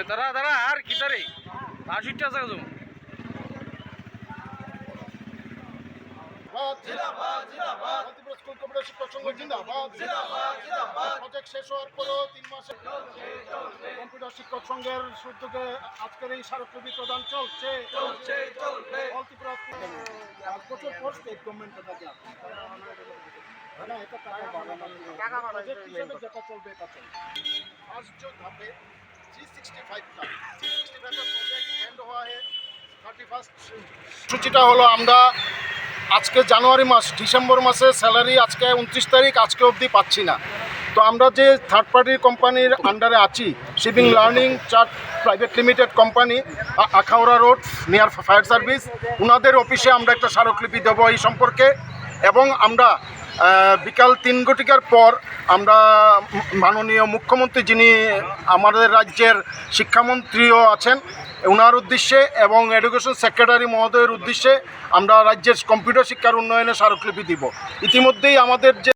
দাঁড়া দাঁড়া আর কি তারে আশিটা আছে শেষ হওয়ার পরও 3 মাসে কম্পিউটার শিক্ষক সংঘের উদ্যোগে আজকের এই স্মারকলিপি প্রদান চলছে। প্রচুর কোর্স গভর্নমেন্টের কাছে যেটা চলবে এটা চলবে। ফার্স্ট ধাপে সূচিটা হলো আমরা আজকে জানুয়ারি মাস ডিসেম্বর মাসে স্যালারি আজকে 29 তারিখ আজকে অবধি পাচ্ছি না। তো আমরা যে থার্ড পার্টির কোম্পানির আন্ডারে আছি shipping learning chart private limited company Akhaura road near fire service, ওনাদের অফিসে আমরা একটা স্মারকলিপি দেবো এই সম্পর্কে। এবং আমরা বিকাল 3 ঘটিকার পর আমরা মাননীয় মুখ্যমন্ত্রী যিনি আমাদের রাজ্যের শিক্ষামন্ত্রীও আছেন ওনার উদ্দেশ্যে এবং এডুকেশন সেক্রেটারি মহোদয়ের উদ্দেশ্যে আমরা রাজ্যের কম্পিউটার শিক্ষার উন্নয়নে স্মারকলিপি দিব। ইতিমধ্যেই আমাদের যে